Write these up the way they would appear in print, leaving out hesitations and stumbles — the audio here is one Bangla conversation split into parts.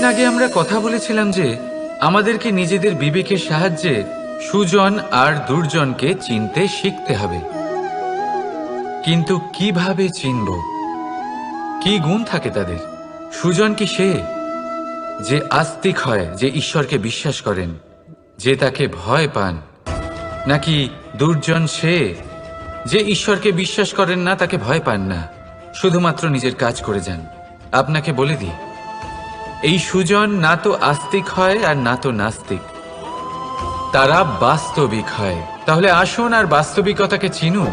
কিছুদিন আগে আমরা কথা বলেছিলাম যে আমাদেরকে নিজেদের বিবেকের সাহায্যে সুজন আর দুর্জনকে চিনতে শিখতে হবে। কিন্তু কিভাবে চিনব? কি গুণ থাকে তাদের? সুজন কি সে যে আস্তিক হয়, যে ঈশ্বরকে বিশ্বাস করেন, যে তাকে ভয় পান? নাকি দুর্জন সে যে ঈশ্বরকে বিশ্বাস করেন না, তাকে ভয় পান না, শুধুমাত্র নিজের কাজ করে যান? আপনাকে বলে দিই, এই সুজন না তো আস্তিক হয় আর না তো নাস্তিক, তারা বাস্তবিক হয়। তাহলে আসুন আর বাস্তবিকতাকে চিনুন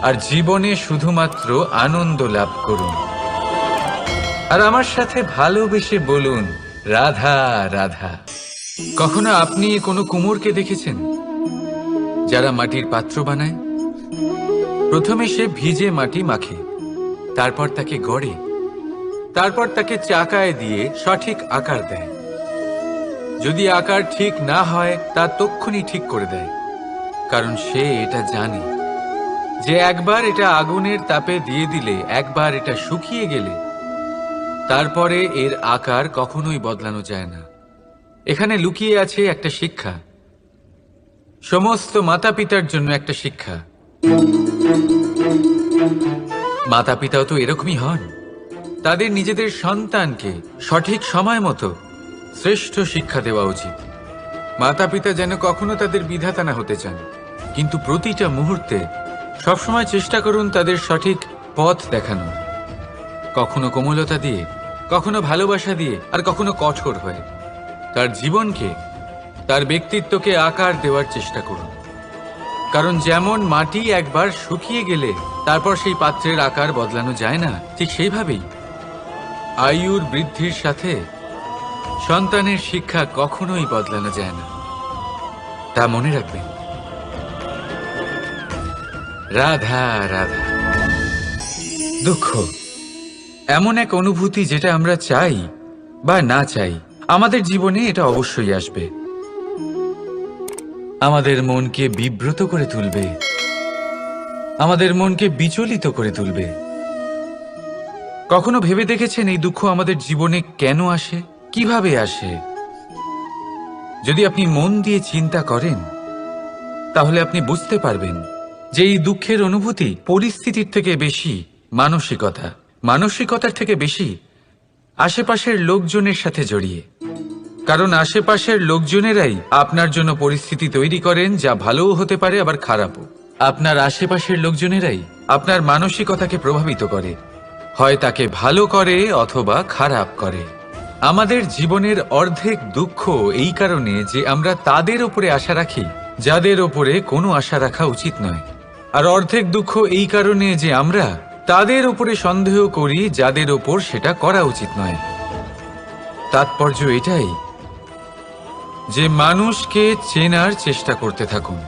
আর জীবনে শুধুমাত্র আনন্দ লাভ করুন। আর আমার সাথে ভালোবেসে বলুন, রাধা রাধা। কখনো আপনি কোনো কুমোরকে দেখেছেন যারা মাটির পাত্র বানায়? প্রথমে সে ভিজে মাটি মাখে, তারপর তাকে গড়ে, তারপর তাকে চাকায় দিয়ে সঠিক আকার দেয়। যদি আকার ঠিক না হয় তা তক্ষুনি ঠিক করে দেয়, কারণ সে এটা জানে যে একবার এটা আগুনের তাপে দিয়ে দিলে, একবার এটা শুকিয়ে গেলে তারপরে এর আকার কখনোই বদলানো যায় না। এখানে লুকিয়ে আছে একটা শিক্ষা, সমস্ত মাতা পিতার জন্য একটা শিক্ষা। মাতা পিতাও তো এরকমই হন, তাদের নিজেদের সন্তানকে সঠিক সময় মতো শ্রেষ্ঠ শিক্ষা দেওয়া উচিত। মাতা পিতা যেন কখনো তাদের বিধাতা না হতে চান, কিন্তু প্রতিটা মুহূর্তে সবসময় চেষ্টা করুন তাদের সঠিক পথ দেখানো, কখনো কোমলতা দিয়ে, কখনো ভালোবাসা দিয়ে, আর কখনো কঠোর হয়ে। তার জীবনকে, তার ব্যক্তিত্বকে আকার দেওয়ার চেষ্টা করুন, কারণ যেমন মাটি একবার শুকিয়ে গেলে তারপর সেই পাত্রের আকার বদলানো যায় না, ঠিক সেইভাবেই আয়ুর বৃদ্ধির সাথে সন্তানের শিক্ষা কখনোই বদলানো যায় না। তা মনে রাখবেন। রাধা রাধা। দুঃখ এমন এক অনুভূতি যেটা আমরা চাই বা না চাই, আমাদের জীবনে এটা অবশ্যই আসবে। আমাদের মনকে বিব্রত করে তুলবে, আমাদের মনকে বিচলিত করে তুলবে। কখনো ভেবে দেখেছেন এই দুঃখ আমাদের জীবনে কেন আসে, কিভাবে আসে? যদি আপনি মন দিয়ে চিন্তা করেন তাহলে আপনি বুঝতে পারবেন যে এই দুঃখের অনুভূতি পরিস্থিতির থেকে বেশি মানসিকতার থেকে বেশি আশেপাশের লোকজনের সাথে জড়িয়ে। কারণ আশেপাশের লোকজনেরাই আপনার জন্য পরিস্থিতি তৈরি করেন, যা ভালোও হতে পারে আবার খারাপও। আপনার আশেপাশের লোকজনেরাই আপনার মানসিকতাকে প্রভাবিত করে, হয় তাকে ভালো করে অথবা খারাপ করে। আমাদের জীবনের অর্ধেক দুঃখ এই কারণে যে আমরা তাদের উপরে আশা রাখি যাদের ওপরে কোনো আশা রাখা উচিত নয়, আর অর্ধেক দুঃখ এই কারণে যে আমরা তাদের উপরে সন্দেহ করি যাদের ওপর সেটা করা উচিত নয়। তাৎপর্য এটাই যে মানুষকে চেনার চেষ্টা করতে থাকুন।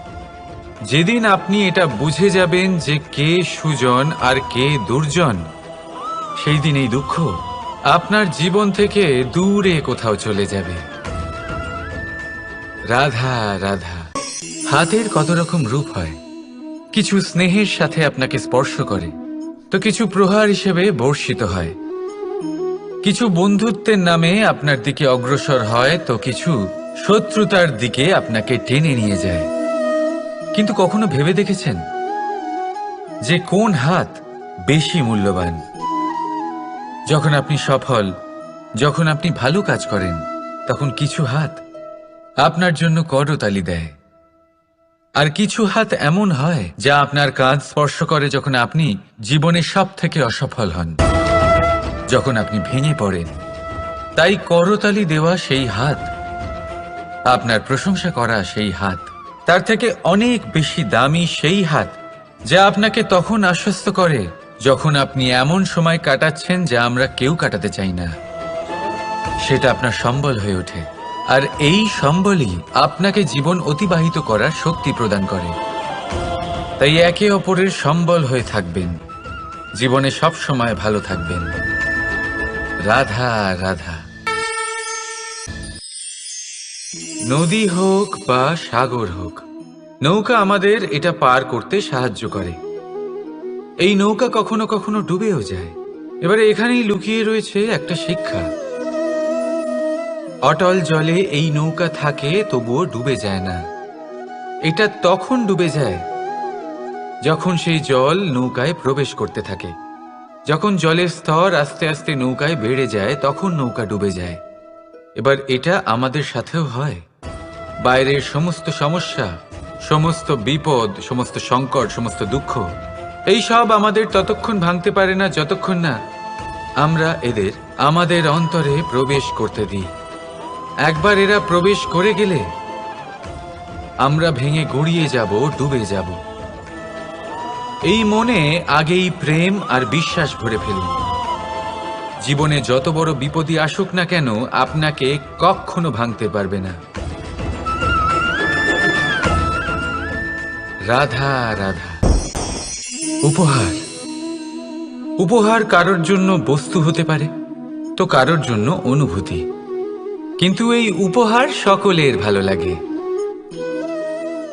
যেদিন আপনি এটা বুঝে যাবেন যে কে সুজন আর কে দুর্জন, সেই দিন এই দুঃখ আপনার জীবন থেকে দূরে কোথাও চলে যাবে। রাধা রাধা। হাতের কত রকম রূপ হয়। কিছু স্নেহের সাথে আপনাকে স্পর্শ করে, তো কিছু প্রহার হিসেবে বর্ষিত হয়। কিছু বন্ধুত্বের নামে আপনার দিকে অগ্রসর হয়, তো কিছু শত্রুতার দিকে আপনাকে টেনে নিয়ে যায়। কিন্তু কখনো ভেবে দেখেছেন যে কোন হাত বেশি মূল্যবান? যখন আপনি সফল, যখন আপনি ভালো কাজ করেন, তখন কিছু হাত আপনার জন্য করতালি দেয়, আর কিছু হাত এমন হয় যা আপনার কাঁধ স্পর্শ করে যখন আপনি জীবনে সব থেকে অসফল হন, যখন আপনি ভেঙে পড়েন। তাই করতালি দেওয়া সেই হাত, আপনার প্রশংসা করা সেই হাত, তার থেকে অনেক বেশি দামি সেই হাত যা আপনাকে তখন আশ্বস্ত করে যখন আপনি এমন সময় কাটাচ্ছেন যা আমরা কেউ কাটাতে চাই না। সেটা আপনার সম্বল হয়ে ওঠে, আর এই সম্বলই আপনাকে জীবন অতিবাহিত করার শক্তি প্রদান করে। তাই একে অপরের সম্বল হয়ে থাকবেন, জীবনে সব সময় ভালো থাকবেন। রাধা রাধা। নদী হোক বা সাগর হোক, নৌকা আমাদের এটা পার করতে সাহায্য করে। এই নৌকা কখনো কখনো ডুবেও যায়। এবারে এখানেই লুকিয়ে রয়েছে একটা শিক্ষা। অটল জলে এই নৌকা থাকে, তবুও ডুবে যায় না। এটা তখন ডুবে যায় যখন সেই জল নৌকায় প্রবেশ করতে থাকে। যখন জলের স্তর আস্তে আস্তে নৌকায় বেড়ে যায়, তখন নৌকা ডুবে যায়। এবার এটা আমাদের সাথেও হয়। বাইরের সমস্ত সমস্যা, সমস্ত বিপদ, সমস্ত সংকট, সমস্ত দুঃখ, এই সব আমাদের ততক্ষণ ভাঙতে পারে না যতক্ষণ না আমরা এদের আমাদের অন্তরে প্রবেশ করতে দিই। একবার এরা প্রবেশ করে গেলে আমরা ভেঙে গড়িয়ে যাব, ডুবে যাব। এই মনে আগেই প্রেম আর বিশ্বাস ভরে ফেলুন। জীবনে যত বড় বিপদই আসুক না কেন, আপনাকে কখনো ভাঙতে পারবে না। রাধা রাধা। উপহার। উপহার কারোর জন্য বস্তু হতে পারে, তো কারোর জন্য অনুভূতি। কিন্তু এই উপহার সকলের ভালো লাগে।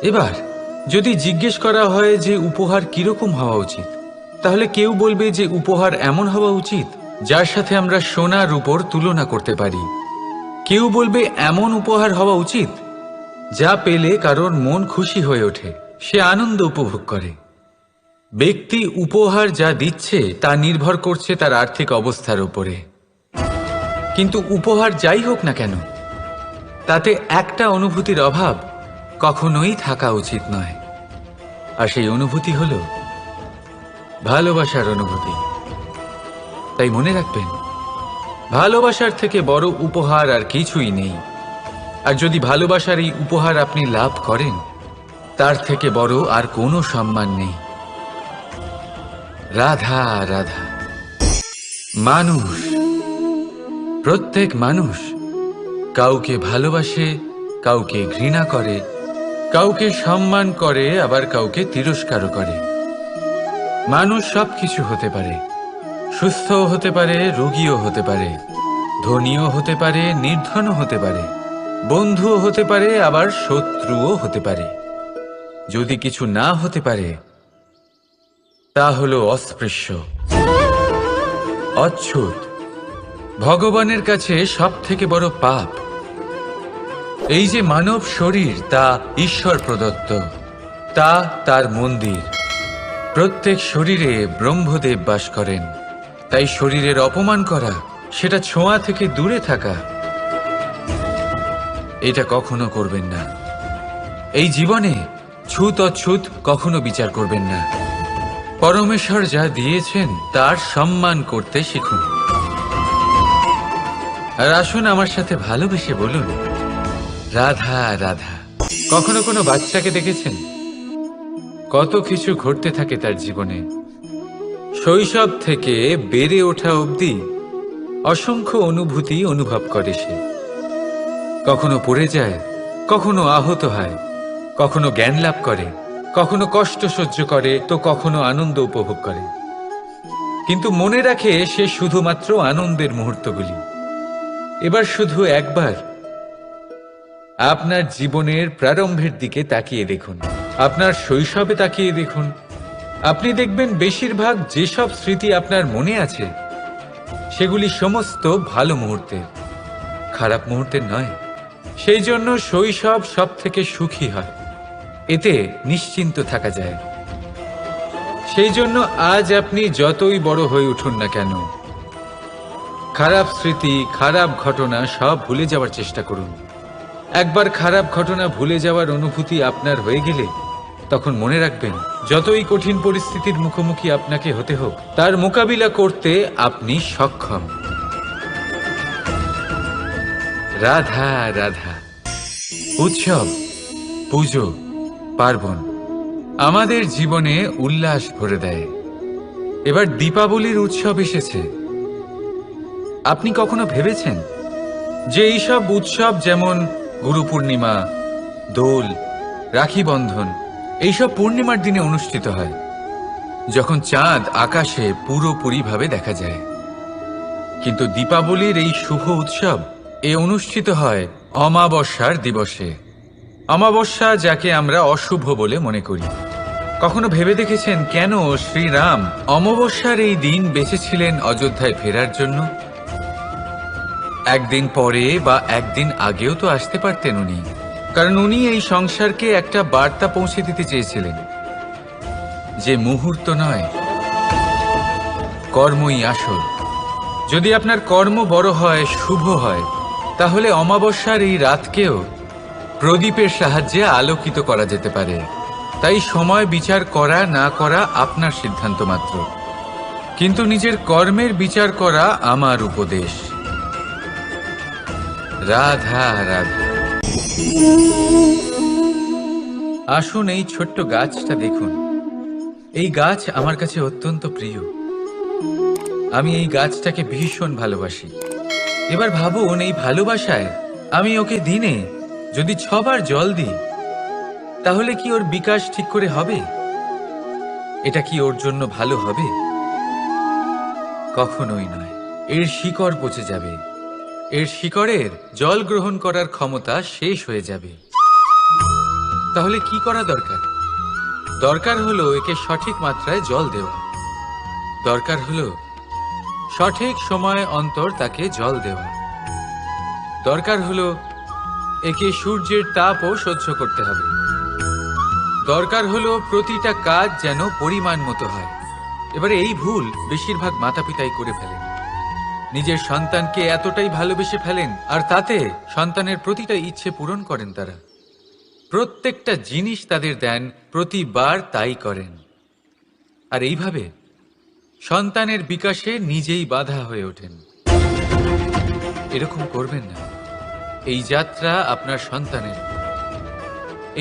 এবার যদি জিজ্ঞেস করা হয় যে উপহার কিরকম হওয়া উচিত, তাহলে কেউ বলবে যে উপহার এমন হওয়া উচিত যার সাথে আমরা সোনা রূপোর তুলনা করতে পারি। কেউ বলবে এমন উপহার হওয়া উচিত যা পেলে কারোর মন খুশি হয়ে ওঠে, সে আনন্দ উপভোগ করে। ব্যক্তি উপহার যা দিচ্ছে তা নির্ভর করছে তার আর্থিক অবস্থার উপরে। কিন্তু উপহার যাই হোক না কেন, তাতে একটা অনুভূতির অভাব কখনোই থাকা উচিত নয়। আর সেই অনুভূতি হলো ভালোবাসার অনুভূতি। তাই মনে রাখবেন, ভালোবাসার থেকে বড় উপহার আর কিছুই নেই। আর যদি ভালোবাসার এই উপহার আপনি লাভ করেন, তার থেকে বড় আর কোনো সম্মান নেই। রাধা রাধা। মানুষ, প্রত্যেক মানুষ কাউকে ভালোবাসে, কাউকে ঘৃণা করে, কাউকে সম্মান করে, আবার কাউকে তিরস্কারও করে। মানুষ সবকিছু হতে পারে, সুস্থও হতে পারে, রোগীও হতে পারে, ধনীও হতে পারে, নির্ধনও হতে পারে, বন্ধুও হতে পারে, আবার শত্রুও হতে পারে। যদি কিছু না হতে পারে তা হলো অস্পৃশ্য, অচ্ছুত, ভগবানের কাছে সব থেকে বড় পাপ। এই যে মানব শরীর, তা ঈশ্বর প্রদত্ত, তা তার মন্দির। প্রত্যেক শরীরে ব্রহ্মদেব বাস করেন। তাই শরীরের অপমান করা, সেটা ছোঁয়া থেকে দূরে থাকা, এটা কখনো করবেন না। এই জীবনে ছুত অছুত কখনো বিচার করবেন না। পরমেশ্বর যা দিয়েছেন তার সম্মান করতে শিখুন। আর আসুন আমার সাথে ভালোবেসে বলুন রাধা রাধা। কখনো কোনো বাচ্চাকে দেখেছেন? কত কিছু ঘটতে থাকে তার জীবনে। শৈশব থেকে বেড়ে ওঠা অবধি অসংখ্য অনুভূতি অনুভব করে সে। কখনো পড়ে যায়, কখনো আহত হয়, কখনো জ্ঞান লাভ করে, কখনো কষ্ট সহ্য করে, তো কখনো আনন্দ উপভোগ করে। কিন্তু মনে রাখে সে শুধুমাত্র আনন্দের মুহূর্তগুলি। এবার শুধু একবার আপনার জীবনের প্রারম্ভের দিকে তাকিয়ে দেখুন, আপনার শৈশবে তাকিয়ে দেখুন। আপনি দেখবেন বেশিরভাগ যেসব স্মৃতি আপনার মনে আছে, সেগুলি সমস্ত ভালো মুহূর্তের, খারাপ মুহূর্তের নয়। সেই জন্য শৈশব সব থেকে সুখী হয়, এতে নিশ্চিন্ত থাকা যায়। সেই জন্য আজ আপনি যতই বড় হয়ে উঠুন না কেন, খারাপ স্মৃতি, খারাপ ঘটনা সব ভুলে যাওয়ার চেষ্টা করুন। একবার খারাপ ঘটনা ভুলে যাওয়ার অনুভূতি আপনার হয়ে গেলে, তখন মনে রাখবেন যতই কঠিন পরিস্থিতির মুখোমুখি আপনাকে হতে হোক, তার মোকাবিলা করতে আপনি সক্ষম। রাধা রাধা। উৎসব, পুজো, পার্বণ আমাদের জীবনে উল্লাস ভরে দেয়। এবার দীপাবলির উৎসব এসেছে। আপনি কখনো ভেবেছেন যে এইসব উৎসব যেমন গুরু পূর্ণিমা, দোল, রাখি বন্ধন, এইসব পূর্ণিমার দিনে অনুষ্ঠিত হয়, যখন চাঁদ আকাশে পুরোপুরিভাবে দেখা যায়। কিন্তু দীপাবলির এই শুভ উৎসব অনুষ্ঠিত হয় অমাবস্যার দিবসে। অমাবস্যা, যাকে আমরা অশুভ বলে মনে করি। কখনো ভেবে দেখেছেন কেন শ্রীরাম অমাবস্যার এই দিন বেছেছিলেন অযোধ্যায় ফেরার জন্য? একদিন পরে বা একদিন আগেও তো আসতে পারতেন উনি, কারণ উনি এই সংসারকে একটা বার্তা পৌঁছে দিতে চেয়েছিলেন যে মুহূর্ত নয়, কর্মই আসল। যদি আপনার কর্ম বড় হয়, শুভ হয়, তাহলে অমাবস্যার এই রাতকেও প্রদীপের সাহায্যে আলোকিত করা যেতে পারে। তাই সময় বিচার করা না করা আপনার সিদ্ধান্ত মাত্র, কিন্তু নিজের কর্মের বিচার করা আমার উপদেশ। রাধা রাধা। আসুন এই ছোট্ট গাছটা দেখুন। এই গাছ আমার কাছে অত্যন্ত প্রিয়। আমি এই গাছটাকে ভীষণ ভালোবাসি। এবার ভাবুন, এই ভালোবাসায় আমি ওকে দিনে যদি 6 বার জল দিই, তাহলে কি ওর বিকাশ ঠিক করে হবে? এটা কি ওর জন্য ভালো হবে? কখনোই নয়। এর শিকড় পচে যাবে, এর শিকড়ের জল গ্রহণ করার ক্ষমতা শেষ হয়ে যাবে। তাহলে কি করা দরকার? দরকার হলো একে সঠিক মাত্রায় জল দেওয়া। দরকার হলো সঠিক সময় অন্তর তাকে জল দেওয়া। দরকার হলো একে সূর্যের তাপও সহ্য করতে হবে। দরকার হলো প্রতিটা কাজ যেন পরিমাণ মতো হয়। এবারে এই ভুল বেশিরভাগ মাতা পিতাই করে ফেলেন। নিজের সন্তানকে এতটাই ভালোবেসে ফেলেন, আর তাতে সন্তানের প্রতিটা ইচ্ছে পূরণ করেন। তারা প্রত্যেকটা জিনিস তাদের দেন, প্রতিবার তাই করেন। আর এইভাবে সন্তানের বিকাশে নিজেই বাধা হয়ে ওঠেন। এরকম করবেন না। এই যাত্রা আপনার সন্তানের।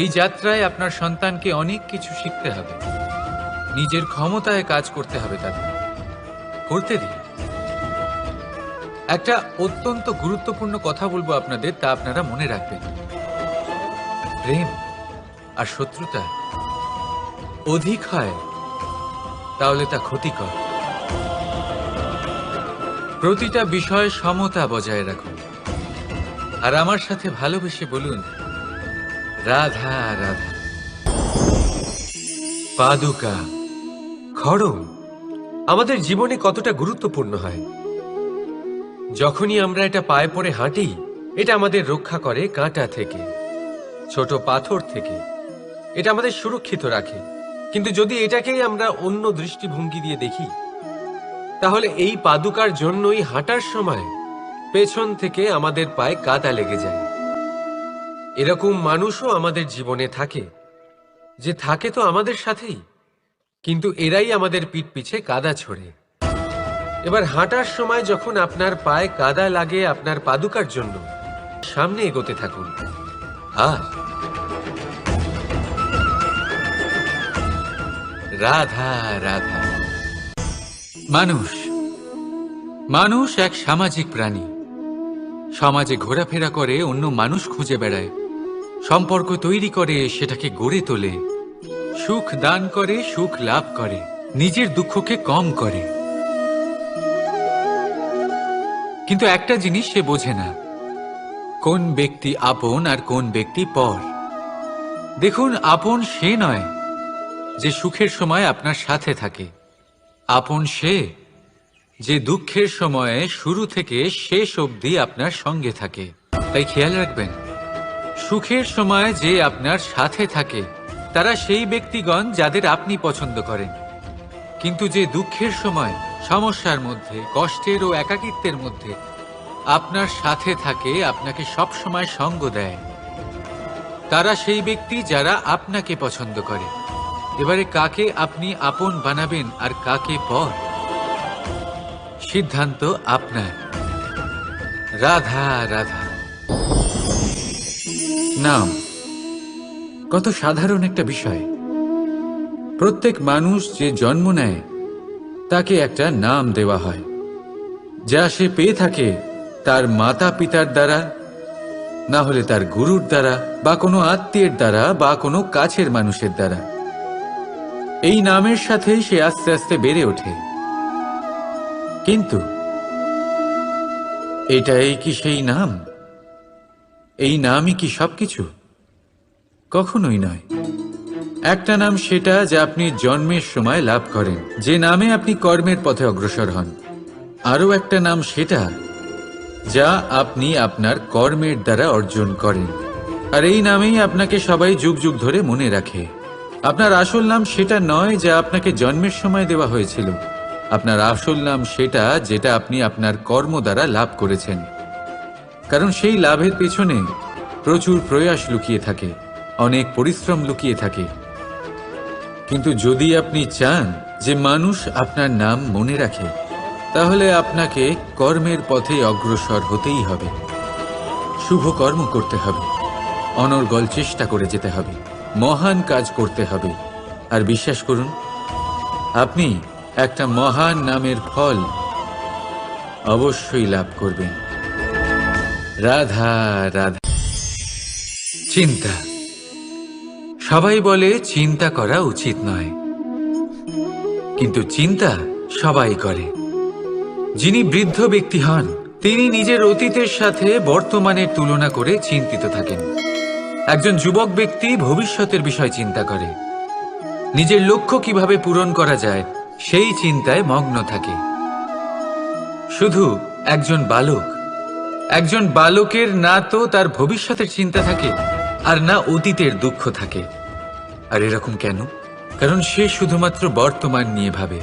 এই যাত্রায় আপনার সন্তানকে অনেক কিছু শিখতে হবে। নিজের ক্ষমতায় কাজ করতে হবে তাদের। করতে দিন। একটা অত্যন্ত গুরুত্বপূর্ণ কথা বলবো আপনাদের, তা আপনারা মনে রাখবেন। প্রেম আর শত্রুতা অধিক হয় তাহলে তা ক্ষতিকর। প্রতিটা বিষয়ে সমতা বজায় রাখুন। আর আমার সাথে ভালোবেসে বলুন, রাধা রাধা। পাদুকা, খড়ম আমাদের জীবনে কতটা গুরুত্বপূর্ণ হয়। যখনই আমরা এটা পায়ে পড়ে হাঁটি, এটা আমাদের রক্ষা করে কাঁটা থেকে, ছোট পাথর থেকে। এটা আমাদের সুরক্ষিত রাখে। কিন্তু যদি এটাকেই আমরা অন্য দৃষ্টিভঙ্গি দিয়ে দেখি, তাহলে এই পাদুকার জন্যই হাঁটার সময় পেছন থেকে আমাদের পায়ে কাদা লেগে যায়। এরকম মানুষও আমাদের জীবনে থাকে, যে থাকে তো আমাদের সাথেই, কিন্তু এরাই আমাদের পিঠ পিছে কাদা ছোড়ে। এবার হাঁটার সময় যখন আপনার পায়ে কাদা লাগে আপনার পাদুকার জন্য, সামনে এগোতে থাকুন। আর রাধা রাধা। মানুষ এক সামাজিক প্রাণী। সমাজে ঘোরাফেরা করে, অন্য মানুষ খুঁজে বেড়ায়, সম্পর্ক তৈরি করে, সেটাকে গড়ে তোলে, সুখ দান করে, সুখ লাভ করে, নিজের দুঃখকে কম করে। কিন্তু একটা জিনিস সে বোঝে না, কোন ব্যক্তি আপন আর কোন ব্যক্তি পর। দেখুন, আপন সে নয় যে সুখের সময় আপনার সাথে থাকে। আপন সে যে দুঃখের সময়ে শুরু থেকে শেষ অবধি আপনার সঙ্গে থাকে। তাই খেয়াল রাখবেন, সুখের সময় যে আপনার সাথে থাকে তারা সেই ব্যক্তিগণ যাদের আপনি পছন্দ করেন। কিন্তু যে দুঃখের সময়, সমস্যার মধ্যে, কষ্টের ও একাকিত্বের মধ্যে আপনার সাথে থাকে, আপনাকে সব সময় সঙ্গ দেয়, তারা সেই ব্যক্তি যারা আপনাকে পছন্দ করে। এবারে কাকে আপনি আপন বানাবেন আর কাকে পর, সিদ্ধান্ত আপনার। রাধা রাধা। নাম কত সাধারণ একটা বিষয়। প্রত্যেক মানুষ যে জন্ম নেয় তাকে একটা নাম দেওয়া হয়, যা সে পেয়ে থাকে তার মাতা পিতার দ্বারা, না হলে তার গুরুর দ্বারা, বা কোনো আত্মীয়ের দ্বারা, বা কোনো কাছের মানুষের দ্বারা। এই নামের সাথেই সে আস্তে আস্তে বেড়ে ওঠে। কিন্তু এটাই কি সেই নাম? এই নামই কি সবকিছু? কখনোই নয়। একটা নাম সেটা যা আপনি জন্মের সময় লাভ করেন, যে নামে আপনি কর্মের পথে অগ্রসর হন। আরও একটা নাম সেটা যা আপনি আপনার কর্মের দ্বারা অর্জন করেন। আর এই নামেই আপনাকে সবাই যুগ যুগ ধরে মনে রাখে। আপনার আসল নাম সেটা নয় যা আপনাকে জন্মের সময় দেওয়া হয়েছিল। আপনার আসল নাম সেটা যেটা আপনি আপনার কর্ম দ্বারা লাভ করেছেন। কারণ সেই লাভের পেছনে প্রচুর প্রয়াস লুকিয়ে থাকে, অনেক পরিশ্রম লুকিয়ে থাকে। কিন্তু যদি আপনি চান যে মানুষ আপনার নাম মনে রাখে, তাহলে আপনাকে কর্মের পথে অগ্রসর হতেই হবে। শুভ কর্ম করতে হবে, অনর্গল চেষ্টা করে যেতে হবে, মহান কাজ করতে হবে। আর বিশ্বাস করুন, আপনি একটা মহান নামের ফল অবশ্যই লাভ করবেন। রাধা রাধা। চিন্তা। সবাই বলে চিন্তা করা উচিত নয়, কিন্তু চিন্তা সবাই করে। যিনি বৃদ্ধ ব্যক্তি হন, তিনি নিজের অতীতের সাথে বর্তমানের তুলনা করে চিন্তিত থাকেন। একজন যুবক ব্যক্তি ভবিষ্যতের বিষয় চিন্তা করে, নিজের লক্ষ্য কিভাবে পূরণ করা যায় সেই চিন্তায় মগ্ন থাকে। শুধু একজন বালকের না তো তার ভবিষ্যতের চিন্তা থাকে, আর না অতীতের দুঃখ থাকে। আর এরকম কেন? কারণ সে শুধুমাত্র বর্তমান নিয়ে ভাবে,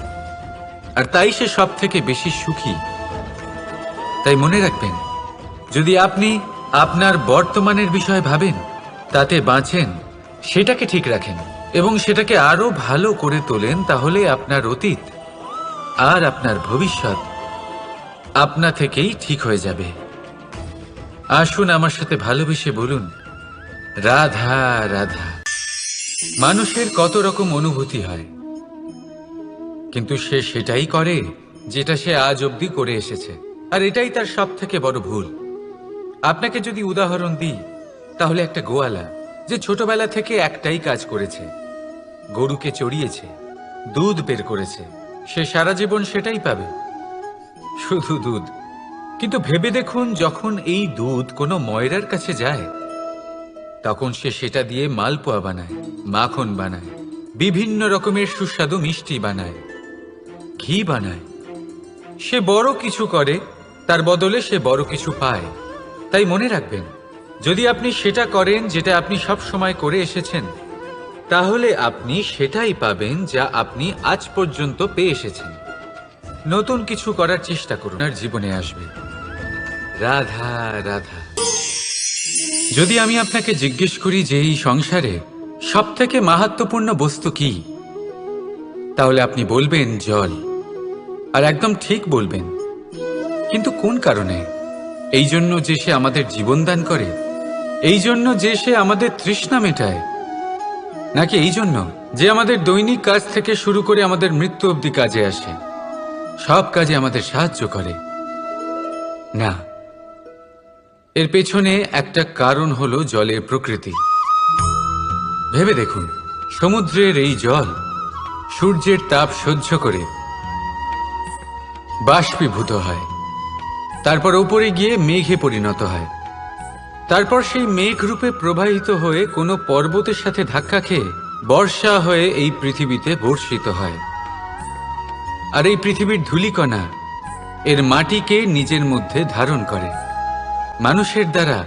আর তাই সে সব থেকে বেশি সুখী। তাই মনে রাখবেন, যদি আপনি আপনার বর্তমানের বিষয় ভাবেন, তাতে বাঁচেন, সেটাকে ঠিক রাখেন এবং সেটাকে আরো ভালো করে তোলেন, তাহলে আপনার অতীত আর আপনার ভবিষ্যৎ আপনা থেকেই ঠিক হয়ে যাবে। আসুন আমার সাথে ভালোবেসে বলুন, রাধা রাধা। মানুষের কত রকম অনুভূতি হয়, কিন্তু সে সেটাই করে যেটা সে আজ অবধি করে এসেছে, আর এটাই তার সব থেকে বড় ভুল। আপনাকে যদি উদাহরণ দিই, তাহলে একটা গোয়ালা যে ছোটবেলা থেকে একটাই কাজ করেছে, গরুকে চড়িয়েছে, দুধ বের করেছে, সে সারা জীবন সেটাই পাবে, শুধু দুধ। কিন্তু ভেবে দেখুন, যখন এই দুধ কোনো ময়রার কাছে যায়, তখন সে সেটা দিয়ে মালপোয়া বানায়, মাখন বানায়, বিভিন্ন রকমের সুস্বাদু মিষ্টি বানায়, ঘি বানায়। সে বড় কিছু করে, তার বদলে সে বড় কিছু পায়। তাই মনে রাখবেন, যদি আপনি সেটা করেন যেটা আপনি সব সময় করে এসেছেন, তাহলে আপনি সেটাই পাবেন যা আপনি আজ পর্যন্ত পেয়ে এসেছেন। নতুন কিছু করার চেষ্টা করুন, আর জীবনে আসবে। রাধা রাধা। যদি আমি আপনাকে জিজ্ঞেস করি যে এই সংসারে সব থেকে মাহাত্ম্যপূর্ণ বস্তু কি, তাহলে আপনি বলবেন জল। আর একদম ঠিক বলবেন। কিন্তু কোন কারণে? এই জন্য যে সে আমাদের জীবন দান করে, এই জন্য যে সে আমাদের তৃষ্ণা মেটায়, নাকি এই জন্য যে আমাদের দৈনিক কাজ থেকে শুরু করে আমাদের মৃত্যু অবধি কাজে আসে, সব কাজে আমাদের সাহায্য করে? না, এর পেছনে একটা কারণ হলো জলের প্রকৃতি। ভেবে দেখুন, সমুদ্রের এই জল সূর্যের তাপ সহ্য করে বাষ্পীভূত হয়, তারপর উপরে গিয়ে মেঘে পরিণত হয়, তারপর সেই মেঘ রূপে প্রবাহিত হয়ে কোনো পর্বতের সাথে ধাক্কা খেয়ে বর্ষা হয়ে এই পৃথিবীতে বর্ষিত হয়। আর এই পৃথিবীর ধূলিকণা এর মাটিকে নিজের মধ্যে ধারণ করে। মানুষের দ্বারা,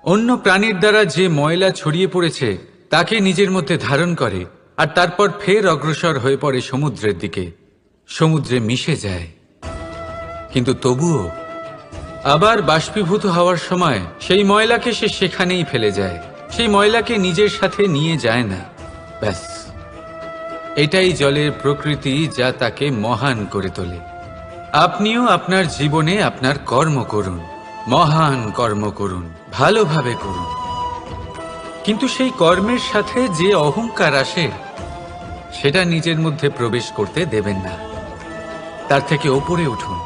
অন্য প্রাণীর দ্বারা যে ময়লা ছড়িয়ে পড়েছে তাকে নিজের মধ্যে ধারণ করে, আর তারপর ফের অগ্রসর হয়ে পড়ে সমুদ্রের দিকে, সমুদ্রে মিশে যায়। কিন্তু তবুও আবার বাষ্পীভূত হওয়ার সময় সেই ময়লাকে সে সেখানেই ফেলে যায়, সেই ময়লাকে নিজের সাথে নিয়ে যায় না। ব্যাস, এটাই জলের প্রকৃতি, যা তাকে মহান করে তোলে। আপনিও আপনার জীবনে আপনার কর্ম করুন, মহান কর্ম করুন, ভালোভাবে করুন, কিন্তু সেই কর্মের সাথে যে অহংকার আসে সেটা নিজের মধ্যে প্রবেশ করতে দেবেন না। তার থেকে ওপরে উঠুন,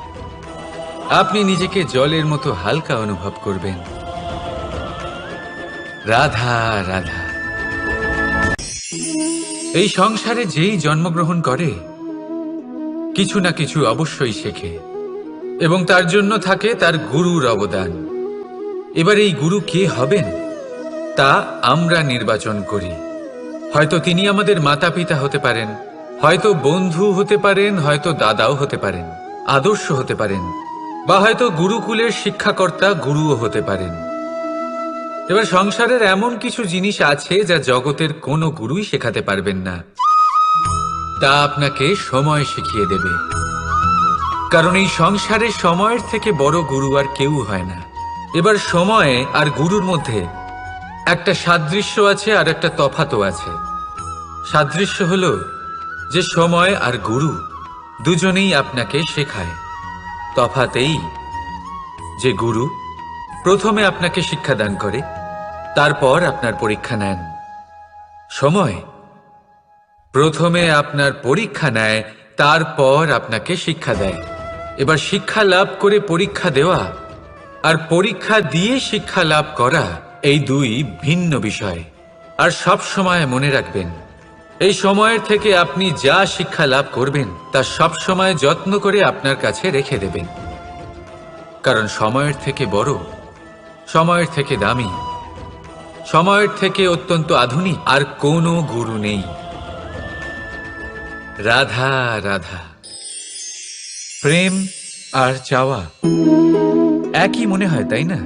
আপনি নিজেকে জলের মতো হালকা অনুভব করবেন। রাধা রাধা। এই সংসারে যেই জন্মগ্রহণ করে কিছু না কিছু অবশ্যই শেখে, এবং তার জন্য থাকে তার গুরুর অবদান। এবার এই গুরু কে হবেন তা আমরা নির্বাচন করি। হয়তো তিনি আমাদের মাতা পিতা হতে পারেন, হয়তো বন্ধু হতে পারেন, হয়তো দাদাও হতে পারেন, আদর্শ হতে পারেন, বা হয়তো গুরুকুলের শিক্ষাকর্তা গুরুও হতে পারেন। এবার সংসারের এমন কিছু জিনিস আছে যা জগতের কোনো গুরুই শেখাতে পারবেন না, তা আপনাকে সময় শিখিয়ে দেবে। কারণ এই সংসারে সময়ের থেকে বড় গুরু আর কেউ হয় না। এবার সময় আর গুরুর মধ্যে একটা সাদৃশ্য আছে আর একটা তফাতও আছে। সাদৃশ্য হলো যে সময় আর গুরু দুজনেই আপনাকে শেখায়। তফাৎ এই যে গুরু প্রথমে আপনাকে শিক্ষাদান করে, তারপর আপনার পরীক্ষা নেন। সময় প্রথমে আপনার পরীক্ষা নেয়, তারপর আপনাকে শিক্ষা দেয়। এবার শিক্ষা লাভ করে পরীক্ষা দেওয়া আর পরীক্ষা দিয়ে শিক্ষা লাভ করা এই দুই ভিন্ন বিষয়। আর সব সময় মনে রাখবেন, এই সময়ের থেকে আপনি যা শিক্ষা লাভ করবেন তা সব সময় যত্ন করে আপনার কাছে রেখে দেবেন। কারণ সময়ের থেকে বড়, সময়ের থেকে দামি, সময়ের থেকে অত্যন্ত আধুনিক আর কোনো গুরু নেই। রাধা রাধা। প্রেম আর চাওয়া একই মনে হয়, তাই না?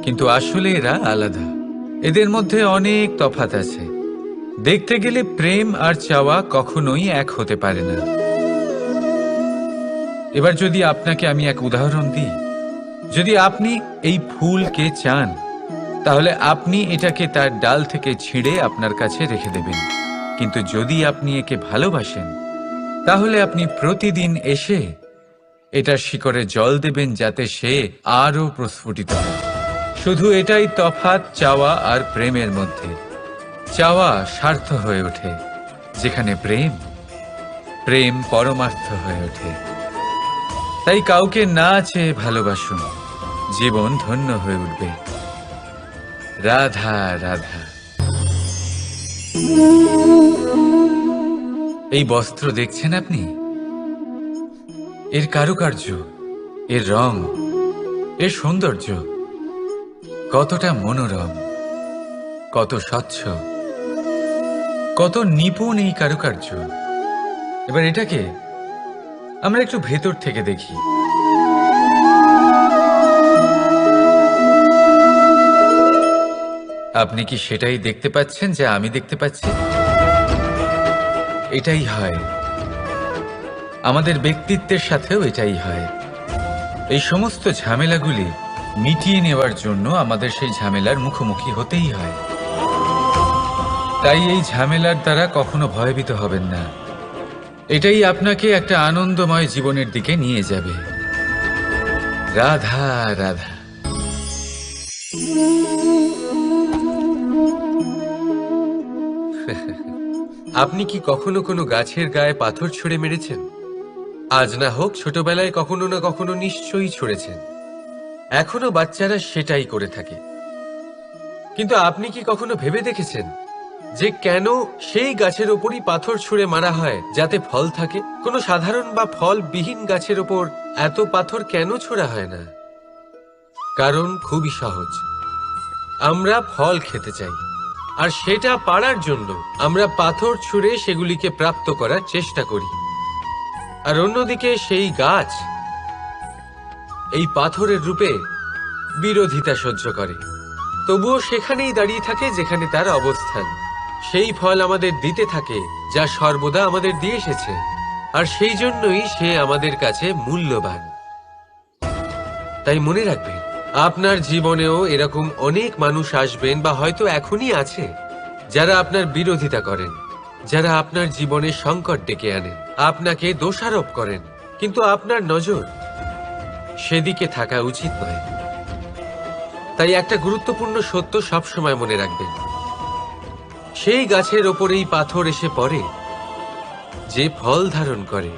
কিন্তু আসলে এরা আলাদা। এদের মধ্যে অনেক তফাৎ আছে। দেখতে গেলে প্রেম আর চাওয়া কখনোই এক হতে পারে না। এবার যদি আপনাকে আমি এক উদাহরণ দিই, যদি আপনি এই ফুলকে চান, তাহলে আপনি এটাকে তার ডাল থেকে ছিঁড়ে আপনার কাছে রেখে দেবেন। কিন্তু যদি আপনি একে ভালোবাসেন, তাহলে আপনি প্রতিদিন এসে এটার শিকড়ে জল দেবেন, যাতে সে আরো প্রস্ফুটিত হয়। শুধু এটাই তফাৎ চাওয়া আর প্রেমের মধ্যে। চাওয়া স্বার্থ হয়ে ওঠে, যেখানে প্রেম প্রেম পরমার্থ হয়ে ওঠে। তাই কাউকে না চেয়ে ভালোবাসুন, জীবন ধন্য হয়ে উঠবে। রাধা রাধা। এই বস্ত্র দেখছেন আপনি? এর কারুকার্য, এর রং, এর সৌন্দর্য কতটা মনোরম, কত স্বচ্ছ, কত নিপুণ এই কারুকার্য। এবার এটাকে আমরা একটু ভেতর থেকে দেখি। আপনি কি সেটাই দেখতে পাচ্ছেন যা আমি দেখতে পাচ্ছি? এটাই হয় আমাদের ব্যক্তিত্বের সাথেও, এটাই হয়। এই সমস্ত ঝামেলাগুলি মিটিয়ে নেওয়ার জন্য আমাদের সেই ঝামেলার মুখোমুখি হতেই হয়। তাই এই ঝামেলার দ্বারা কখনো ভয়ভীত হবেন না। এটাই আপনাকে একটা আনন্দময় জীবনের দিকে নিয়ে যাবে। রাধা রাধা। আপনি কি কখনো কোনো গাছের গায়ে পাথর ছুঁড়ে মেরেছেন? আজ না হোক, ছোটবেলায় কখনো না কখনো নিশ্চয়ই ছুঁড়েছেন। এখনো বাচ্চারা সেটাই করে থাকে। কিন্তু আপনি কি কখনো ভেবে দেখেছেন যে কেন সেই গাছের ওপরই পাথর ছুঁড়ে মারা হয় যাতে ফল থাকে? কোনো সাধারণ বা ফলবিহীন গাছের ওপর এত পাথর কেন ছোড়া হয় না? কারণ খুবই সহজ। আমরা ফল খেতে চাই, আর সেটা পারার জন্য আমরা পাথর ছুঁড়ে সেগুলিকে প্রাপ্ত করার চেষ্টা করি। আর অন্যদিকে সেই গাছ এই পাথরের রূপে বিরোধিতা সহ্য করে, তবুও সেখানেই দাঁড়িয়ে থাকে যেখানে তার অবস্থান। সেই ফল আমাদের দিতে থাকে যা সর্বদা আমাদের দিয়ে এসেছে, আর সেই জন্যই সে আমাদের কাছে মূল্যবান। তাই মনে রাখবেন, আপনার জীবনেও এরকম অনেক মানুষ আসবেন, বা হয়তো এখনই আছে, যারা আপনার বিরোধিতা করেন, যারা আপনার জীবনে সংকট ডেকে আনেন, আপনাকে দোষারোপ করেন। কিন্তু আপনার নজর সেদিকে থাকা উচিত নয়। তাই একটা গুরুত্বপূর্ণ সত্য সবসময় মনে রাখবেন, সেই গাছের ওপরেই পাথর এসে পড়ে যে ফল ধারণ করে,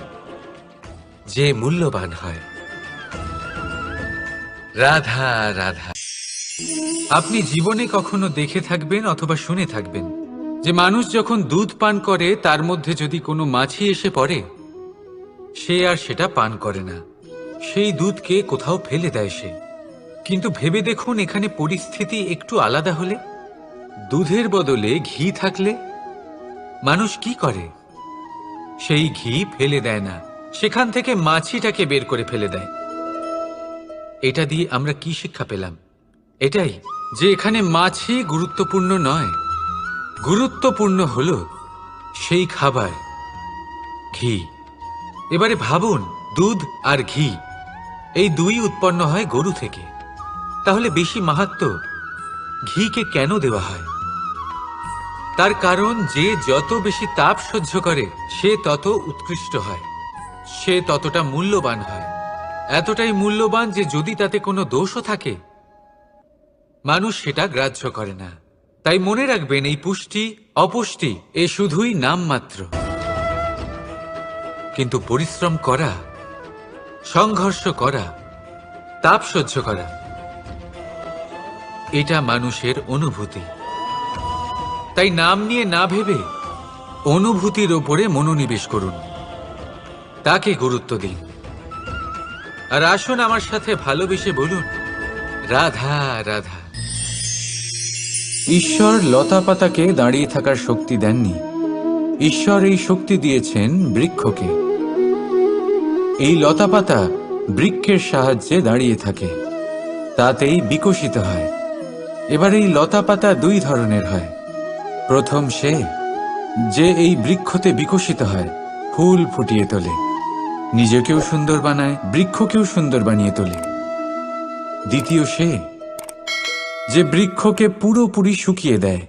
যে মূল্যবান হয়। রাধা রাধা। আপনি জীবনে কখনো দেখে থাকবেন অথবা শুনে থাকবেন যে মানুষ যখন দুধ পান করে, তার মধ্যে যদি কোনো মাছি এসে পড়ে, সে আর সেটা পান করে না, সেই দুধকে কোথাও ফেলে দেয় সে। কিন্তু ভেবে দেখুন, এখানে পরিস্থিতি একটু আলাদা হলে, দুধের বদলে ঘি থাকলে মানুষ কি করে? সেই ঘি ফেলে দেয় না, সেখান থেকে মাছিটাকে বের করে ফেলে দেয়। এটা দিয়ে আমরা কি শিক্ষা পেলাম? এটাই যে এখানে মাছই গুরুত্বপূর্ণ নয়, গুরুত্বপূর্ণ হলো সেই খাবার, ঘি। এবারে ভাবুন, দুধ আর ঘি এই দুই উৎপন্ন হয় গরু থেকে। তাহলে বেশি মাহাত্ম্য ঘিকে কেন দেওয়া হয়? তার কারণ যে যত বেশি তাপ সহ্য করে সে তত উৎকৃষ্ট হয়, সে ততটা মূল্যবান হয়। এতটাই মূল্যবান যে যদি তাতে কোনো দোষও থাকে মানুষ সেটা গ্রাহ্য করে না। তাই মনে রাখবেন, এই পুষ্টি অপুষ্টি এ শুধুই নামমাত্র, কিন্তু পরিশ্রম করা, সংঘর্ষ করা, তাপ সহ্য করা, এটা মানুষের অনুভূতি। তাই নাম নিয়ে না ভেবে অনুভূতির ওপরে মনোনিবেশ করুন, তাকে গুরুত্ব দিন। আর আসুন আমার সাথে ভালোবেসে বলুন, রাধা রাধা। ঈশ্বর লতা পাতাকে দাঁড়িয়ে থাকার শক্তি দেননি, ঈশ্বর এই শক্তি দিয়েছেন বৃক্ষকে। এই লতা পাতা বৃক্ষের সাহায্যে দাঁড়িয়ে থাকে, তাতেই বিকশিত হয়। এবার এই লতা পাতা দুই ধরনের হয়। প্রথম সে যে এই বৃক্ষতে বিকশিত হয়, ফুল ফুটিয়ে তোলে, নিজেকেও সুন্দর বানায়, বৃক্ষকেও সুন্দর বানিয়ে তোলে। দ্বিতীয় সে যে বৃক্ষকে পুরোপুরি শুকিয়ে দেয়,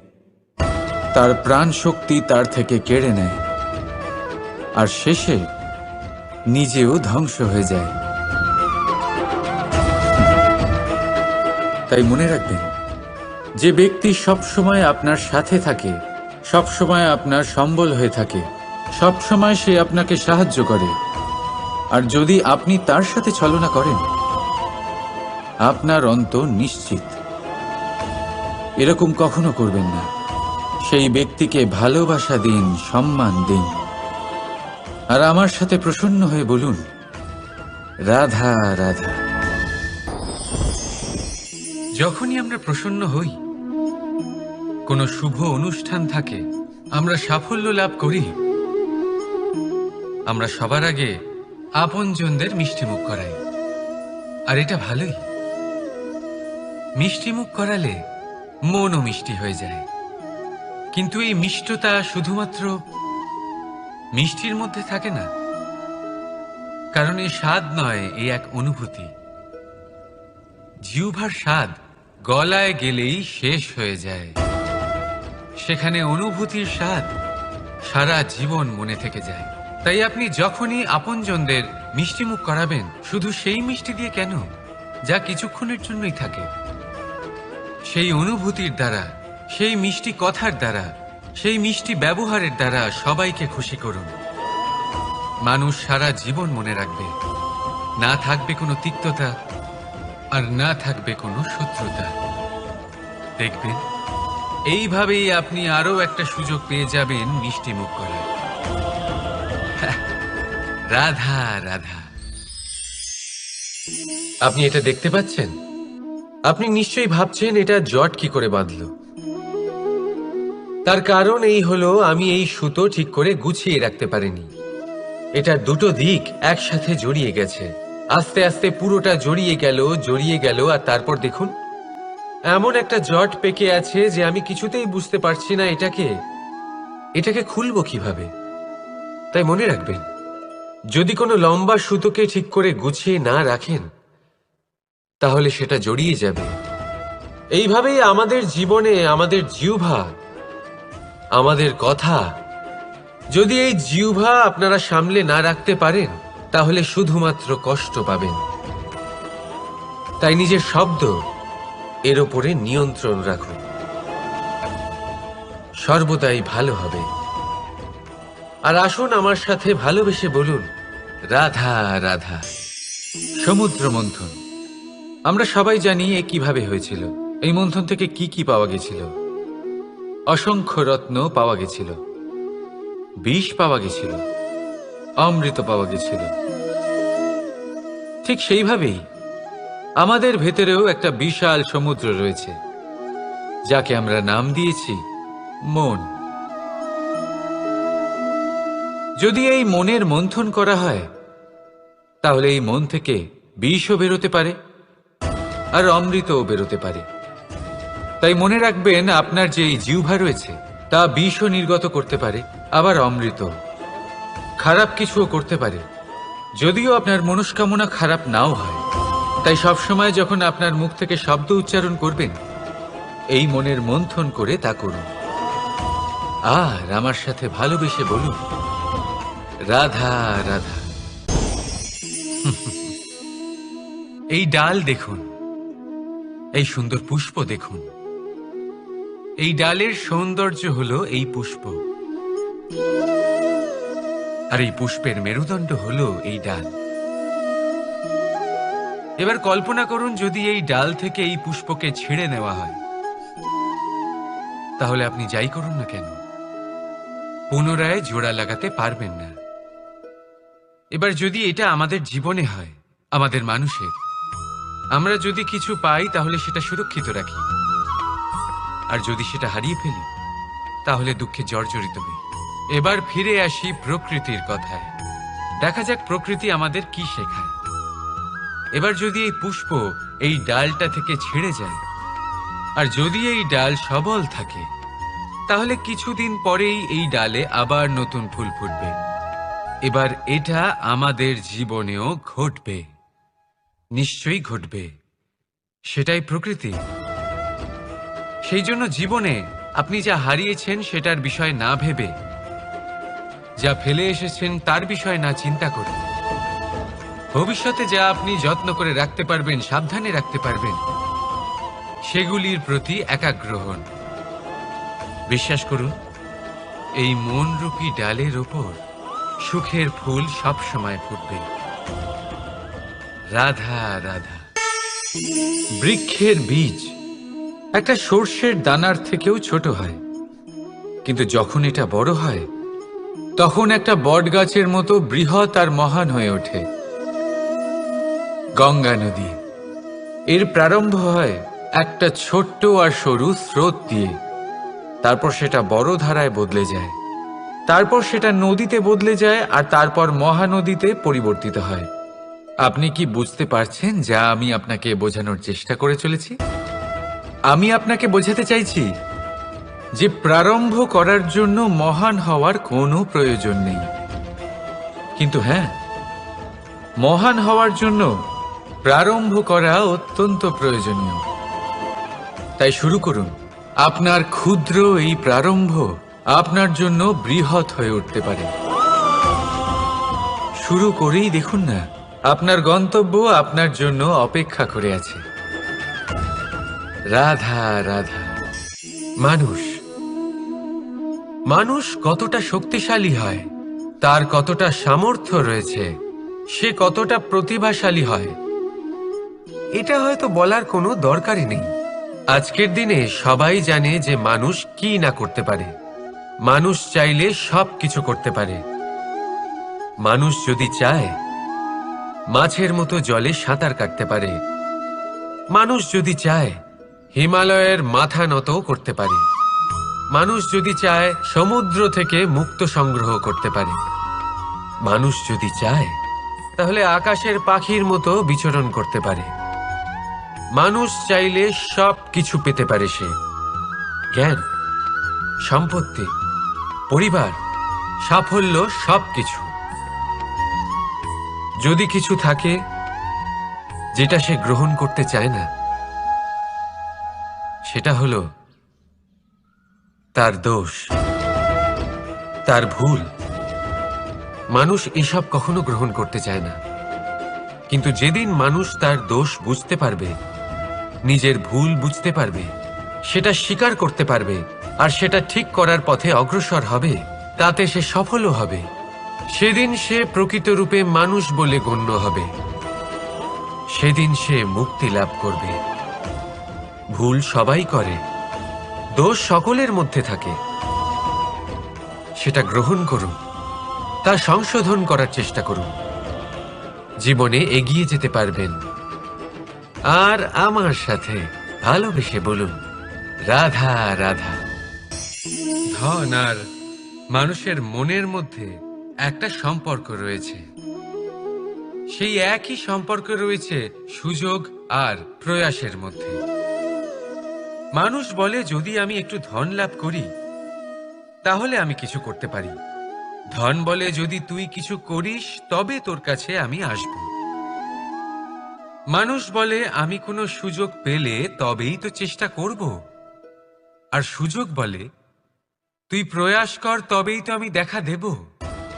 তার প্রাণ শক্তি তার থেকে কেড়ে নেয়, আর শেষে নিজেও ধ্বংস হয়ে যায়। তাই মনে রাখবেন, যে ব্যক্তি সবসময় আপনার সাথে থাকে, সবসময় আপনার সম্বল হয়ে থাকে, সবসময় সে আপনাকে সাহায্য করে, আর যদি আপনি তার সাথে ছলনা করেন, আপনার অন্ত নিশ্চিত। এরকম কখনো করবেন না। সেই ব্যক্তিকে ভালোবাসা দিন, সম্মান দিন, আর আমার সাথে প্রসন্ন হয়ে বলুন, রাধা রাধা। যখনই আমরা প্রসন্ন হই, কোনো শুভ অনুষ্ঠান থাকে, আমরা সাফল্য লাভ করি, আমরা সবার আগে আপনজনদের মিষ্টিমুখ করাই। আর এটা ভালোই, মিষ্টিমুখ করালে মনও মিষ্টি হয়ে যায়। কিন্তু এই মিষ্টতা শুধুমাত্র মিষ্টির মধ্যে থাকে না, কারণ এই স্বাদ নয়, এই এক অনুভূতি। জিহ্বার স্বাদ গলায় গেলেই শেষ হয়ে যায়, সেখানে অনুভূতির স্বাদ সারা জীবন মনে থেকে যায়। তাই আপনি যখনই আপনজনদের মিষ্টিমুখ করাবেন, শুধু সেই মিষ্টি দিয়ে কেন, যা কিছুক্ষণের জন্যই থাকে, সেই অনুভূতির দ্বারা, সেই মিষ্টি কথার দ্বারা, সেই মিষ্টি ব্যবহারের দ্বারা সবাইকে খুশি করুন। মানুষ সারা জীবন মনে রাখবে, না থাকবে কোনো তিক্ততা, আর না থাকবে কোনো শত্রুতা। দেখবেন, এইভাবেই আপনি আরো একটা সুযোগ পেয়ে যাবেন মিষ্টি মুখ করার। রাধা রাধা। আপনি এটা দেখতে পাচ্ছেন? আপনি নিশ্চয়ই ভাবছেন এটা জট কি করে বাঁধলো। তার কারণ এই হলো, আমি এই সুতো ঠিক করে গুছিয়ে রাখতে পারিনি। এটার দুটো দিক একসাথে জড়িয়ে গেছে, আস্তে আস্তে পুরোটা জড়িয়ে গেল, আর তারপর দেখুন এমন একটা জট পেকে আছে যে আমি কিছুতেই বুঝতে পারছি না এটাকে খুলবো কিভাবে। তাই মনে রাখবেন, যদি কোনো লম্বা সুতোকে ঠিক করে গুছিয়ে না রাখেন, তাহলে সেটা জড়িয়ে যাবে। এইভাবেই আমাদের জীবনে আমাদের জিহ্বা, আমাদের কথা, যদি এই জিহ্বা আপনারা সামলে না রাখতে পারেন, তাহলে শুধুমাত্র কষ্ট পাবেন। তাই নিজের শব্দ এর ওপরে নিয়ন্ত্রণ রাখুন, সর্বদাই ভালো হবে। আর আসুন আমার সাথে ভালোবেসে বলুন, রাধা রাধা। সমুদ্র মন্থন, আমরা সবাই জানি এ কিভাবে হয়েছিল। এই মন্থন থেকে কি কি পাওয়া গেছিল? অসংখ্য রত্ন পাওয়া গেছিল, বিষ পাওয়া গেছিল, অমৃত পাওয়া গেছিল। ঠিক সেইভাবেই আমাদের ভেতরেও একটা বিশাল সমুদ্র রয়েছে, যাকে আমরা নাম দিয়েছি মন। যদি এই মনের মন্থন করা হয়, তাহলে এই মন থেকে বিষও বেরোতে পারে, আর অমৃতও বেরোতে পারে। তাই মনে রাখবেন, আপনার যে এই জিহ্বা রয়েছে তা বিষও নির্গত করতে পারে, আবার অমৃত, খারাপ কিছুও করতে পারে, যদিও আপনার মনস্কামনা খারাপ নাও হয়। তাই সবসময় যখন আপনার মুখ থেকে শব্দ উচ্চারণ করবেন, এই মনের মন্থন করে তা করুন। আর আমার সাথে ভালোবেসে বলুন, রাধা রাধা। এই ডাল দেখুন, এই সুন্দর পুষ্প দেখুন। এই ডালের সৌন্দর্য হলো এই পুষ্প, আর এই পুষ্পের মেরুদণ্ড হলো এই ডাল। এবার কল্পনা করুন, যদি এই ডাল থেকে এই পুষ্পকে ছিঁড়ে নেওয়া হয়, তাহলে আপনি যাই করুন না কেন পুনরায় জোড়া লাগাতে পারবেন না। এবার যদি এটা আমাদের জীবনে হয়, আমাদের মানুষের, আমরা যদি কিছু পাই তাহলে সেটা সুরক্ষিত রাখি, আর যদি সেটা হারিয়ে ফেলি তাহলে দুঃখে জর্জরিত হই। এবার ফিরে আসি প্রকৃতির কথায়। দেখা যাক প্রকৃতি আমাদের কি শেখায়। এবার যদি এই পুষ্প এই ডালটা থেকে ছিঁড়ে যায়, আর যদি এই ডাল সবল থাকে, তাহলে কিছুদিন পরেই এই ডালে আবার নতুন ফুল ফুটবে। এবার এটা আমাদের জীবনেও ঘটবে, নিশ্চয়ই ঘটবে। সেটাই প্রকৃতি। সেই জন্য জীবনে আপনি যা হারিয়েছেন সেটার বিষয় না ভেবে, যা ফেলে এসেছেন তার বিষয় না চিন্তা করে, ভবিষ্যতে যা আপনি যত্ন করে রাখতে পারবেন, সাবধানে রাখতে পারবেন, সেগুলির প্রতি একাগ্র হন। বিশ্বাস করুন, এই মনরূপী ডালের ওপর সুখের ফুল সব সময় ফুটবে। রাধা রাধা। বৃক্ষের বীজ একটা সর্ষের দানার থেকেও ছোট হয়, কিন্তু যখন এটা বড় হয় তখন একটা বট গাছের মতো বৃহৎ আর মহান হয়ে ওঠে। গঙ্গা নদী, এর প্রারম্ভ হয় একটা ছোট্ট আর সরু স্রোত দিয়ে, তারপর সেটা বড় ধারায় বদলে যায়, তারপর সেটা নদীতে বদলে যায়, আর তারপর মহানদীতে পরিবর্তিত হয়। আপনি কি বুঝতে পারছেন যা আমি আপনাকে বোঝানোর চেষ্টা করে চলেছি? আমি আপনাকে বোঝাতে চাইছি যে প্রারম্ভ করার জন্য মহান হওয়ার কোনো প্রয়োজন নেই, কিন্তু হ্যাঁ, মহান হওয়ার জন্য প্রারম্ভ করা অত্যন্ত প্রয়োজনীয়। তাই শুরু করুন। আপনার ক্ষুদ্র এই প্রারম্ভ আপনার জন্য বৃহৎ হয়ে উঠতে পারে। শুরু করেই দেখুন না, আপনার গন্তব্য আপনার জন্য অপেক্ষা করে আছে। রাধা রাধা। মানুষ কতটা শক্তিশালী হয়, তার কতটা সামর্থ্য রয়েছে, সে কতটা প্রতিভাশালী হয়, এটা হয়তো বলার কোনো দরকারই নেই। আজকের দিনে সবাই জানে যে মানুষ কি না করতে পারে। মানুষ চাইলে সব কিছু করতে পারে। মানুষ যদি চায় মাছের মতো জলে সাঁতার কাটতে পারে। মানুষ যদি চায় হিমালয়ের মাথা নতও করতে পারে। মানুষ যদি চায় সমুদ্র থেকে মুক্ত সংগ্রহ করতে পারে। মানুষ যদি চায় তাহলে আকাশের পাখির মতো বিচরণ করতে পারে। মানুষ চাইলে সব কিছু পেতে পারে। সে জ্ঞান, সম্পত্তি, পরিবার, সাফল্য, সবকিছু। যদি কিছু থাকে যেটা সে গ্রহণ করতে চায় না, সেটা হলো তার দোষ, তার ভুল। মানুষ এসব কখনো গ্রহণ করতে চায় না, কিন্তু যেদিন মানুষ তার দোষ বুঝতে পারবে, নিজের ভুল বুঝতে পারবে, সেটা স্বীকার করতে পারবে, আর সেটা ঠিক করার পথে অগ্রসর হবে, তাতে সে সফলও হবে, সেদিন সে প্রকৃত রূপে মানুষ বলে গণ্য হবে। সেদিন সে মুক্তি লাভ করবে। ভুল সবাই করে, দোষ সকলের মধ্যে থাকে। সেটা গ্রহণ করুন, তা সংশোধন করার চেষ্টা করুন। জীবনে এগিয়ে যেতে পারবেন। আর আমার সাথে ভালোবেসে বলুন, রাধা রাধা। ধন আর মানুষের মনের মধ্যে একটা সম্পর্ক রয়েছে। সেই একই সম্পর্ক রয়েছে সুযোগ আর প্রয়াসের মধ্যে। মানুষ বলে যদি আমি একটু ধন লাভ করি তাহলে আমি কিছু করতে পারি। ধন বলে যদি তুই কিছু করিস তবে তোর কাছে আমি আসব। মানুষ বলে আমি কোনো সুযোগ পেলে তবেই তো চেষ্টা করব। আর সুযোগ বলে তুই প্রয়াস কর তবেই তো আমি দেখা দেব।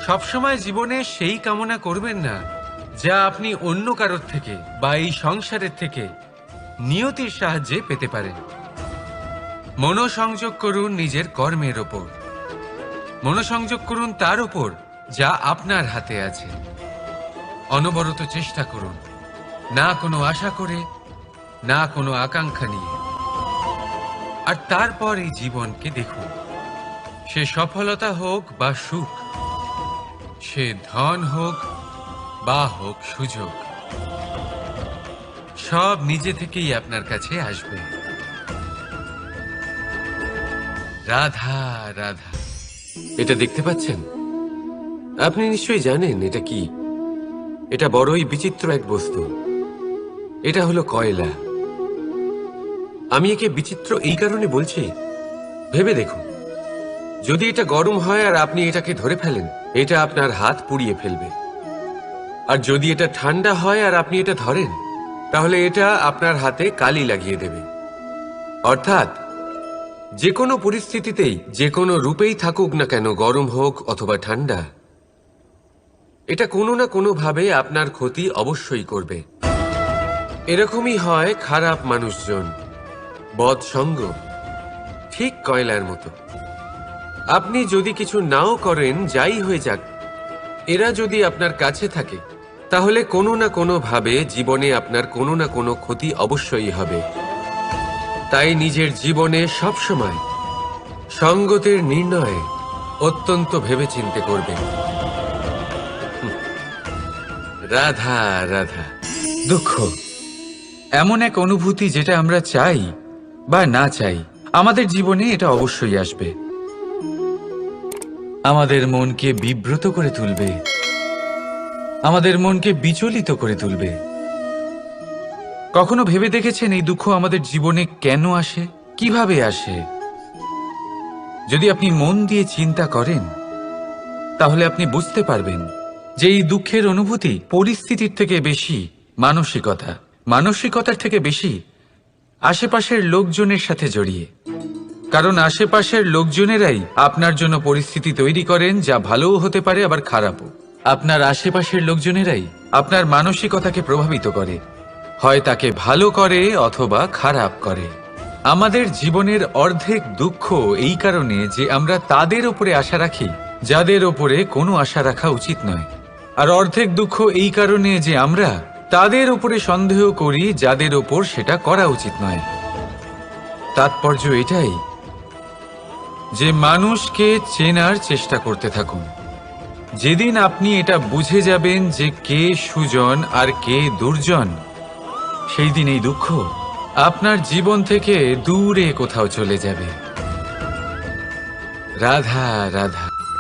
সবসময় জীবনে সেই কামনা করবেন না যা আপনি অন্য কারোর থেকে বা এই সংসারের থেকে নিয়তির সাহায্যে পেতে পারেন। মনোসংযোগ করুন নিজের কর্মের ওপর, মনোসংযোগ করুন তার ওপর যা আপনার হাতে আছে। অনবরত চেষ্টা করুন, না কোনো আশা করে, না কোনো আকাঙ্ক্ষা নিয়ে। আর তারপর এই জীবনকে দেখুন, সে সফলতা হোক বা সুখ, সে ধন হোক বা হোক সুযোগ, সব নিজে থেকেই আপনার কাছে আসবে। রাধা রাধা। এটা দেখতে পাচ্ছেন? আপনি নিশ্চয়ই জানেন এটা কি। এটা বড়ই বিচিত্র এক বস্তু। এটা হলো কয়লা। আমি একে বিচিত্র এই কারণে বলছি, ভেবে দেখুন, যদি এটা গরম হয় আর আপনি এটাকে ধরে ফেলেন, এটা আপনার হাত পুড়িয়ে ফেলবে। আর যদি এটা ঠান্ডা হয় আর আপনি এটা ধরেন, তাহলে এটা আপনার হাতে কালি লাগিয়ে দেবে। অর্থাৎ যে কোনো পরিস্থিতিতেই, যে কোনো রূপেই থাকুক না কেন, গরম হোক অথবা ঠান্ডা, এটা কোনো না কোনো ভাবে আপনার ক্ষতি অবশ্যই করবে। এরকমই হয় খারাপ মানুষজন, বদসঙ্গ, ঠিক কয়লার মতো। আপনি যদি কিছু নাও করেন, যাই হয়ে যাক, এরা যদি আপনার কাছে থাকে তাহলে কোনো না কোনো ভাবে জীবনে আপনার কোনো না কোনো ক্ষতি অবশ্যই হবে। তাই নিজের জীবনে সবসময় সঙ্গতের নির্ণয় অত্যন্ত ভেবেচিন্তে করবেন। রাধা রাধা। দুঃখ এমন এক অনুভূতি যেটা আমরা চাই বা না চাই, আমাদের জীবনে এটা অবশ্যই আসবে। আমাদের মনকে বিব্রত করে তুলবে, আমাদের মনকে বিচলিত করে তুলবে। কখনো ভেবে দেখেছেন এই দুঃখ আমাদের জীবনে কেন আসে, কিভাবে আসে? যদি আপনি মন দিয়ে চিন্তা করেন তাহলে আপনি বুঝতে পারবেন যে এই দুঃখের অনুভূতি পরিস্থিতির থেকে বেশি মানসিকতার থেকে বেশি আশেপাশের লোকজনের সাথে জড়িয়ে। কারণ আশেপাশের লোকজনেরাই আপনার জন্য পরিস্থিতি তৈরি করেন, যা ভালোও হতে পারে আবার খারাপও। আপনার আশেপাশের লোকজনেরাই আপনার মানসিকতাকে প্রভাবিত করে, হয় তাকে ভালো করে অথবা খারাপ করে। আমাদের জীবনের অর্ধেক দুঃখ এই কারণে যে আমরা তাদের উপরে আশা রাখি যাদের ওপরে কোনো আশা রাখা উচিত নয়, আর অর্ধেক দুঃখ এই কারণে যে আমরা তাদের উপরে সন্দেহ করি যাদের ওপর সেটা করা উচিত নয়। তাৎপর্য এটাই যে মানুষকে চেনার চেষ্টা করতে থাকুন। যেদিন আপনি এটা বুঝে যাবেন যে কে সুজন আর কে দুর্জন, সেই দিন এই দুঃখ আপনার জীবন থেকে দূরে কোথাও চলে যাবে। রাধা রাধা।